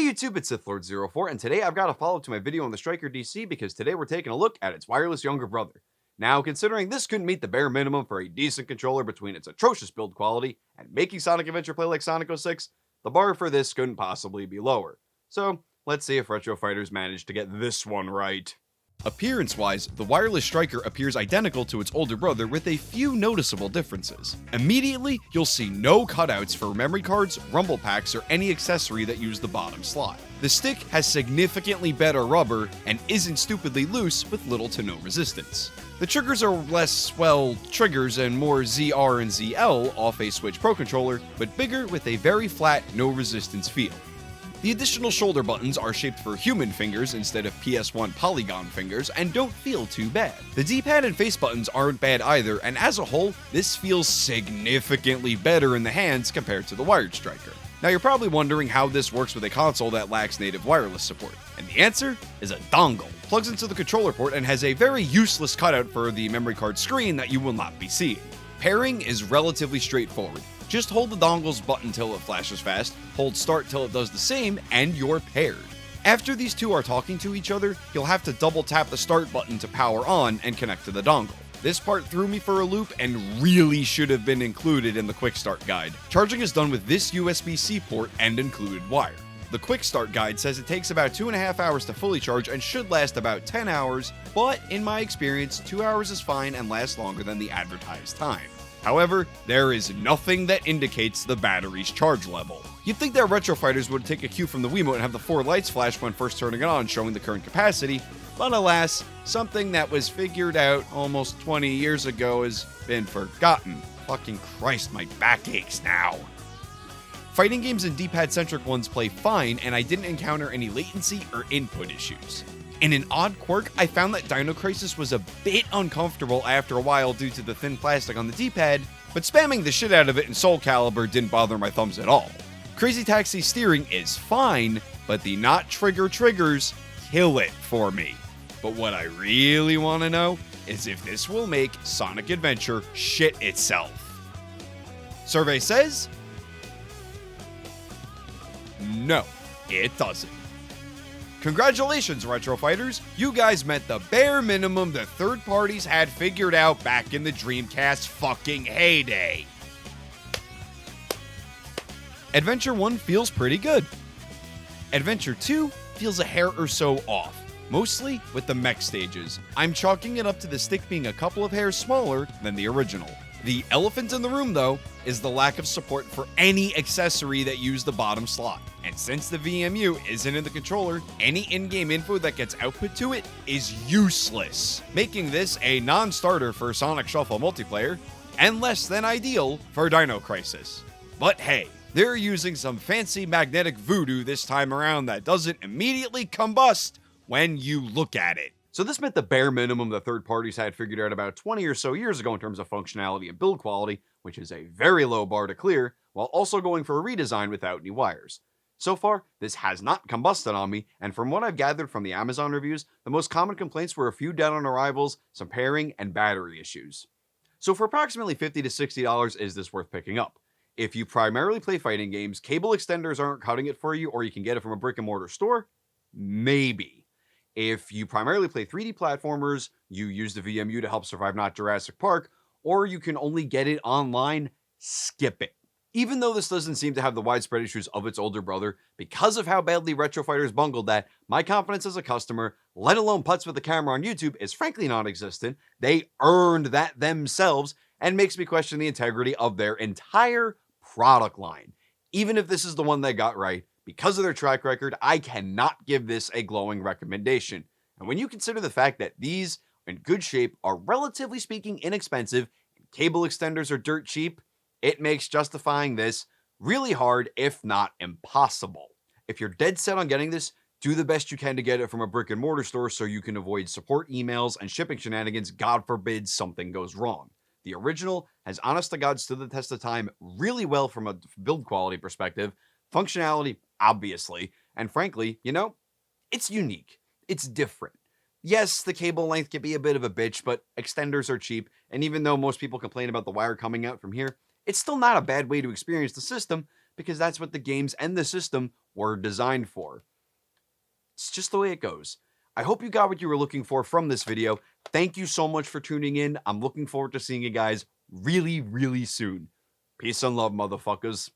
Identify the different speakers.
Speaker 1: Hey YouTube, it's SithLord04, and today I've got a follow-up to my video on the StrikerDC because today we're taking a look at its wireless younger brother. Now, considering this couldn't meet the bare minimum for a decent controller between its atrocious build quality and making Sonic Adventure play like Sonic 06, the bar for this couldn't possibly be lower. So, let's see if Retro Fighters managed to get this one right. Appearance-wise, the wireless Striker appears identical to its older brother with a few noticeable differences. Immediately, you'll see no cutouts for memory cards, rumble packs, or any accessory that use the bottom slot. The stick has significantly better rubber and isn't stupidly loose with little to no resistance. The triggers are less, well, triggers and more ZR and ZL off a Switch Pro controller, but bigger with a very flat, no resistance feel. The additional shoulder buttons are shaped for human fingers instead of PS1 polygon fingers and don't feel too bad. The D-pad and face buttons aren't bad either, and as a whole, this feels significantly better in the hands compared to the wired Striker. Now you're probably wondering how this works with a console that lacks native wireless support, and the answer is a dongle. Plugs into the controller port and has a very useless cutout for the memory card screen that you will not be seeing. Pairing is relatively straightforward. Just hold the dongle's button till it flashes fast, hold start till it does the same, and you're paired. After these two are talking to each other, you'll have to double tap the start button to power on and connect to the dongle. This part threw me for a loop and really should have been included in the quick start guide. Charging is done with this USB-C port and included wire. The quick start guide says it takes about 2.5 hours to fully charge and should last about 10 hours, but in my experience, 2 hours is fine and lasts longer than the advertised time. However, there is nothing that indicates the battery's charge level. You'd think that Retro Fighters would take a cue from the Wiimote and have the 4 lights flash when first turning it on, showing the current capacity, but alas, something that was figured out almost 20 years ago has been forgotten. Fucking Christ, my back aches now. Fighting games and D-pad-centric ones play fine, and I didn't encounter any latency or input issues. In an odd quirk, I found that Dino Crisis was a bit uncomfortable after a while due to the thin plastic on the D-pad, but spamming the shit out of it in Soul Calibur didn't bother my thumbs at all. Crazy Taxi steering is fine, but the not trigger triggers kill it for me. But what I really want to know is if this will make Sonic Adventure shit itself. Survey says, no, it doesn't. Congratulations, Retro Fighters! You guys met the bare minimum the third parties had figured out back in the Dreamcast fucking heyday. Adventure 1 feels pretty good. Adventure 2 feels a hair or so off, mostly with the mech stages. I'm chalking it up to the stick being a couple of hairs smaller than the original. The elephant in the room, though, is the lack of support for any accessory that use the bottom slot. And since the VMU isn't in the controller, any in-game info that gets output to it is useless, making this a non-starter for Sonic Shuffle multiplayer, and less than ideal for Dino Crisis. But hey, they're using some fancy magnetic voodoo this time around that doesn't immediately combust when you look at it. So this met the bare minimum the third parties had figured out about 20 or so years ago in terms of functionality and build quality, which is a very low bar to clear, while also going for a redesign without any wires. So far, this has not combusted on me, and from what I've gathered from the Amazon reviews, the most common complaints were a few dead on arrivals, some pairing, and battery issues. So for approximately $50 to $60, is this worth picking up? If you primarily play fighting games, cable extenders aren't cutting it for you, or you can get it from a brick and mortar store? Maybe. If you primarily play 3D platformers, you use the VMU to help survive Not Jurassic Park, or you can only get it online, skip it. Even though this doesn't seem to have the widespread issues of its older brother, because of how badly Retro Fighters bungled that, my confidence as a customer, let alone putts with the camera on YouTube, is frankly non-existent. They earned that themselves, and makes me question the integrity of their entire product line. Even if this is the one they got right, because of their track record, I cannot give this a glowing recommendation. And when you consider the fact that these, in good shape, are relatively speaking inexpensive, and cable extenders are dirt cheap, it makes justifying this really hard, if not impossible. If you're dead set on getting this, do the best you can to get it from a brick and mortar store so you can avoid support emails and shipping shenanigans, God forbid something goes wrong. The original has honest to God stood the test of time really well from a build quality perspective, functionality, obviously, and frankly, it's unique. It's different. Yes, the cable length can be a bit of a bitch, but extenders are cheap, and even though most people complain about the wire coming out from here, it's still not a bad way to experience the system because that's what the games and the system were designed for. It's just the way it goes. I hope you got what you were looking for from this video. Thank you so much for tuning in. I'm looking forward to seeing you guys really, really soon. Peace and love, motherfuckers.